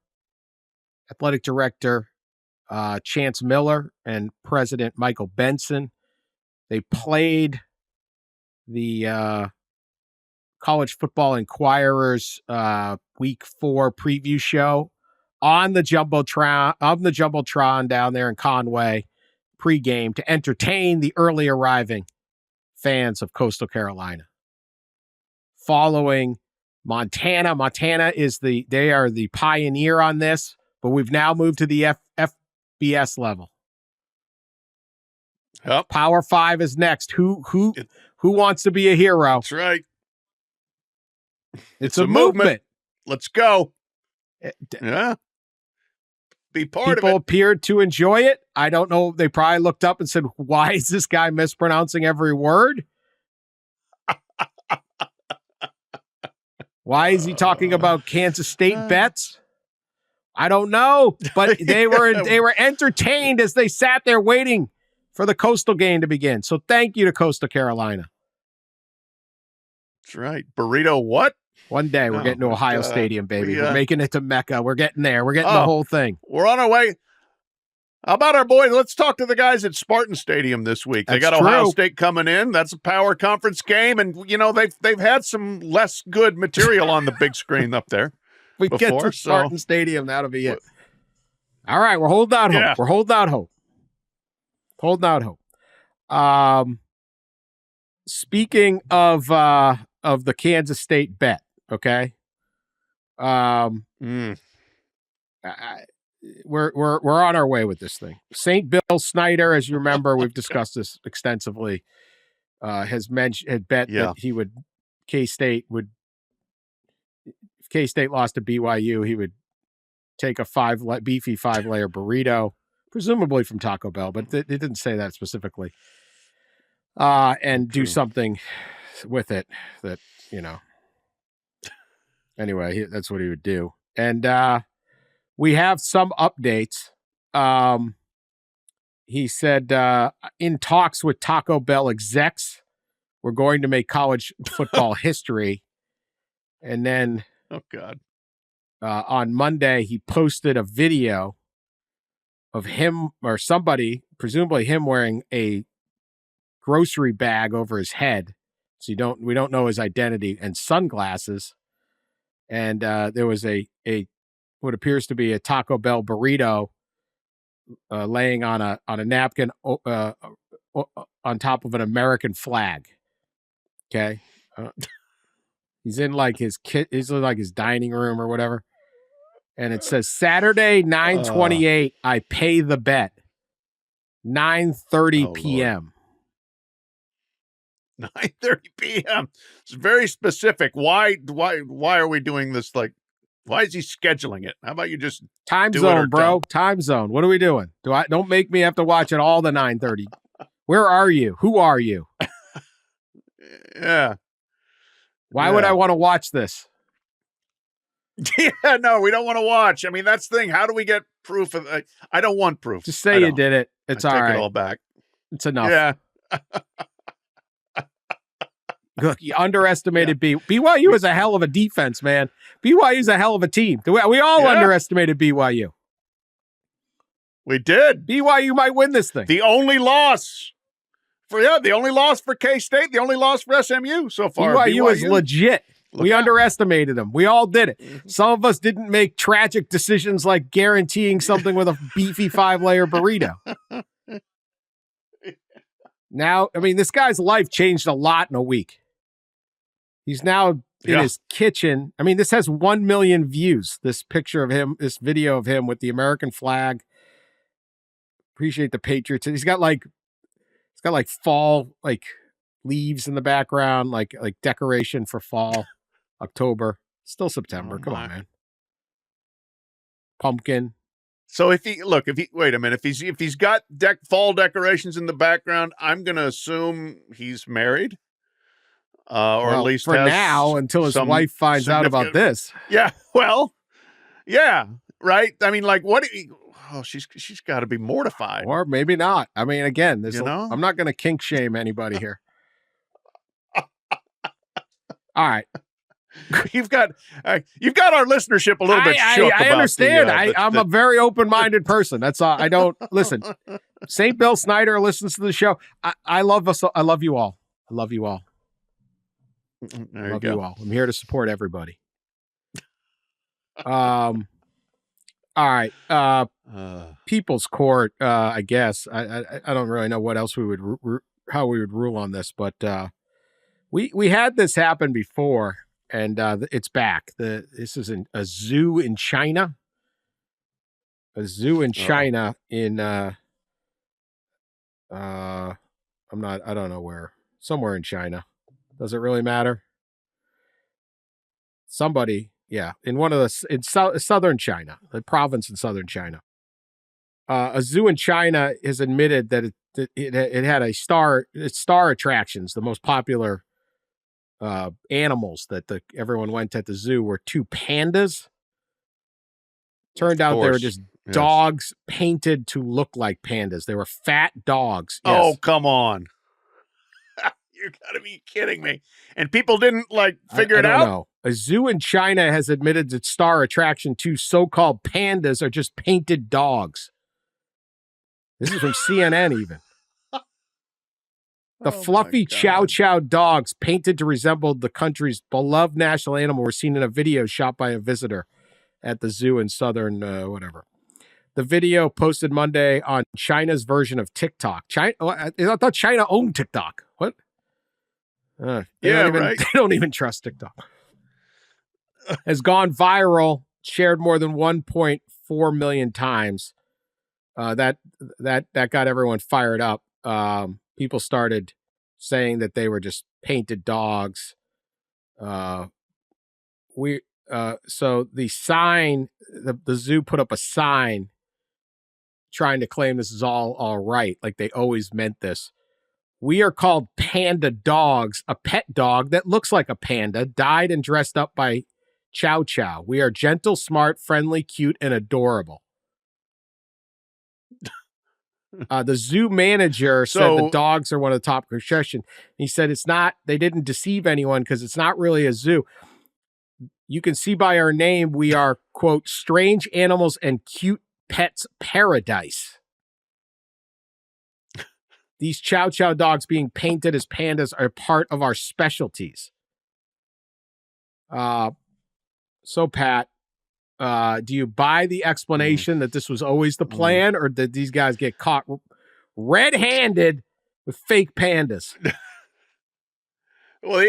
Athletic Director Chance Miller and President Michael Benson. They played the College Football Enquirer's Week 4 preview show on the Jumbotron down there in Conway pregame to entertain the early arriving fans of Coastal Carolina. Following Montana. Montana they are the pioneer on this, but we've now moved to the FBS level. Yep. Power 5 is next. Who wants to be a hero? That's right. It's a movement. Let's go. Yeah. Be part of it. People appeared to enjoy it. I don't know. They probably looked up and said, why is this guy mispronouncing every word? Why is he talking about Kansas State bets? I don't know, but they were entertained as they sat there waiting for the Coastal game to begin. So thank you to Coastal Carolina. That's right. Burrito what? One day we're getting to Ohio Stadium, baby. We're making it to Mecca. We're getting there. We're getting the whole thing. We're on our way. How about our boys? Let's talk to the guys at Spartan Stadium this week. They got Ohio State coming in. That's a power conference game, and they've had some less good material on the big screen up there. We get to Spartan Stadium, that'll be it. All right, we're holding out hope. We're holding out hope. Holding out hope. Speaking of the Kansas State bet, okay. We're on our way with this thing. St. Bill Snyder, as you remember, we've discussed this extensively. Had bet that he would K-State would. If K-State lost to BYU, he would take a beefy 5-layer burrito, presumably from Taco Bell, but it didn't say that specifically. And do something with it that, anyway, that's what he would do. And we have some updates. He said, in talks with Taco Bell execs, we're going to make college football history. And then oh God. On Monday, he posted a video of him or somebody, presumably him, wearing a grocery bag over his head. So we don't know his identity, and sunglasses. And there was a what appears to be a Taco Bell burrito laying on a napkin on top of an American flag. Okay. He's in like his dining room or whatever. And it says Saturday, 9/28, I pay the bet. 9:30 p.m. 9:30 p.m. It's very specific. Why are we doing this? Like, why is he scheduling it? How about you just time zone, bro? Time zone. What are we doing? Don't make me have to watch it all the 9:30. Where are you? Who are you? Yeah. Why would I want to watch this? Yeah, no, we don't want to watch. I mean, that's the thing. How do we get proof of it? I don't want proof. Just say you did it. It's all right. Take it all back. It's enough. Yeah. Look, you underestimated BYU is a hell of a defense, man. BYU is a hell of a team. We all underestimated BYU. We did. BYU might win this thing. The only loss for K-State, the only loss for SMU so far. BYU is legit. We underestimated them. We all did it. Some of us didn't make tragic decisions like guaranteeing something with a beefy 5-layer burrito. Now, I mean, this guy's life changed a lot in a week. He's now in his kitchen. I mean, this has 1 million views, this picture of him, this video of him with the American flag. Appreciate the Patriots. He's got like fall, like leaves in the background, like decoration for fall, October, still September. Come on, man. Pumpkin. So if he's got fall decorations in the background, I'm going to assume he's married. Or at least for now, until his wife finds out about this. Yeah. Well, yeah. Right. I mean, like, she's got to be mortified. Or maybe not. I mean, again, I'm not going to kink shame anybody here. All right. You've got our listenership a little bit shook. I understand. I'm a very open-minded person. That's all. I don't listen. St. Bill Snyder listens to the show. I love us. I love you all. I love you all. There you Love go. you all. I'm here to support everybody. All right. People's Court. I guess I don't really know what else we would how we would rule on this, but we had this happen before, and it's back. This is a zoo in China. A zoo in China in I don't know where. Somewhere in China. Does it really matter? Somebody, yeah, in one of in southern China, the province in southern China. A zoo in China has admitted that it had star attractions. The most popular animals that everyone went at the zoo were 2 pandas. Turned out they were just dogs painted to look like pandas. They were fat dogs. Yes. Oh, come on. You gotta be kidding me. And people didn't figure it out? No. A zoo in China has admitted that star attraction 2 so-called pandas are just painted dogs. This is from CNN even. The fluffy chow chow dogs painted to resemble the country's beloved national animal were seen in a video shot by a visitor at the zoo in southern whatever. The video posted Monday on China's version of TikTok. I thought China owned TikTok. What? They don't even trust TikTok. Has gone viral, shared more than 1.4 million times. That got everyone fired up. People started saying that they were just painted dogs. So the sign, the zoo put up a sign trying to claim this is all right, like they always meant this. We are called panda dogs. A pet dog that looks like a panda died and dressed up by Chow Chow. We are gentle, smart, friendly, cute, and adorable. The zoo manager said the dogs are one of the top attractions. He said they didn't deceive anyone because it's not really a zoo. You can see by our name, we are, quote, strange animals and cute pets paradise. These Chow Chow dogs being painted as pandas are part of our specialties. So, Pat, do you buy the explanation that this was always the plan, or did these guys get caught red-handed with fake pandas? Well,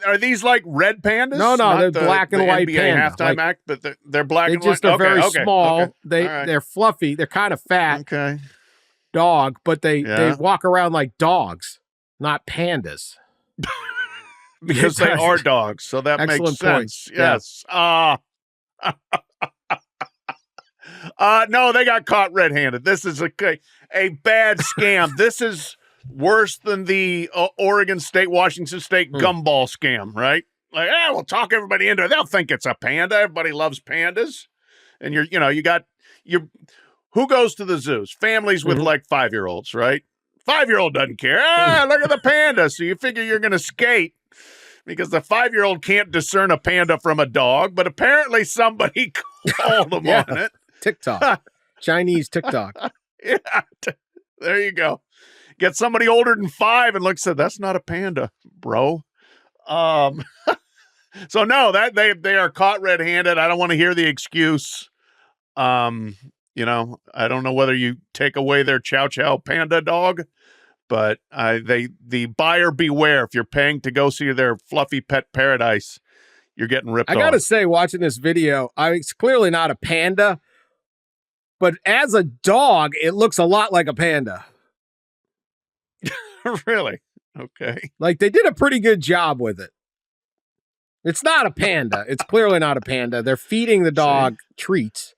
are these like red pandas? No, they're black and white NBA panda. halftime act, but they're black and white. They're very small. Okay. They're fluffy. They're kind of fat. Okay. Dog, but they walk around like dogs, not pandas. Because they are dogs, so that makes sense. Point. Yes. No, they got caught red-handed. This is a bad scam. This is worse than the Oregon State, Washington State gumball scam, right? Like, we'll talk everybody into it. They'll think it's a panda. Everybody loves pandas. And who goes to the zoos? Families with 5-year-olds, right? 5-year-old doesn't care. Look at the panda. So you figure you're going to skate because the 5-year-old can't discern a panda from a dog, but apparently somebody called them on it. TikTok. Chinese TikTok. Yeah. There you go. Get somebody older than 5 and said, that's not a panda, bro. So no, that they are caught red-handed. I don't want to hear the excuse. I don't know whether you take away their Chow Chow panda dog, but the buyer beware. If you're paying to go see their fluffy pet paradise, you're getting ripped off. I gotta say, watching this video, it's clearly not a panda, but as a dog, it looks a lot like a panda. Really? Okay. Like they did a pretty good job with it. It's not a panda. It's clearly not a panda. They're feeding the dog treats.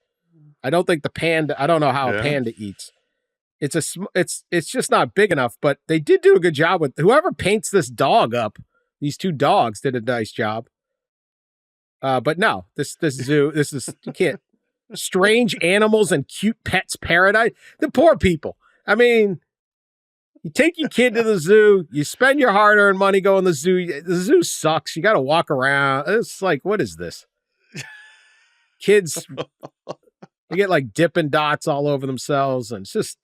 I don't think I don't know how a panda eats. It's just not big enough, but they did do a good job with whoever paints this dog up. These 2 dogs did a nice job. But no, this zoo, you can't. Strange animals and cute pets paradise. The poor people. I mean, you take your kid to the zoo, you spend your hard-earned money going to the zoo. The zoo sucks. You got to walk around. It's like, what is this? Kids, they get like Dippin' Dots all over themselves, and it's just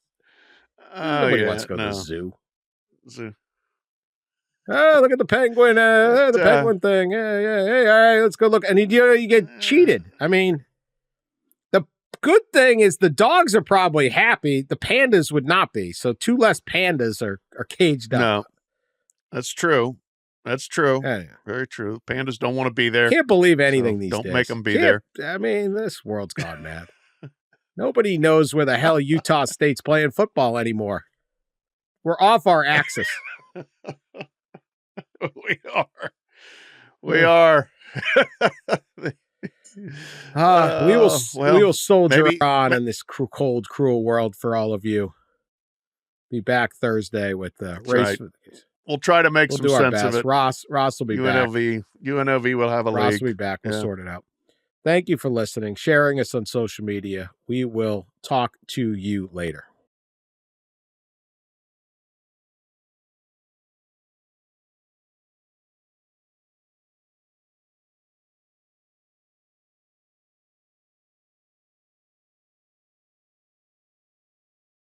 nobody wants to go to the zoo. Oh, look at the penguin. The penguin thing. Yeah. Hey, all right, let's go look. And you get cheated. I mean, the good thing is the dogs are probably happy. The pandas would not be. So 2 less pandas are caged up. No, that's true. That's true. Yeah. Very true. Pandas don't want to be there. Can't believe anything these days. Don't make them be there. I mean, this world's gone mad. Nobody knows where the hell Utah State's playing football anymore. We're off our axis. We are. We will soldier on in this cold, cruel world for all of you. Be back Thursday with the race. Right. We'll try to make some sense of it. Ross will be back. UNLV will have a league. Ross will be back. We'll sort it out. Thank you for listening, sharing us on social media. We will talk to you later.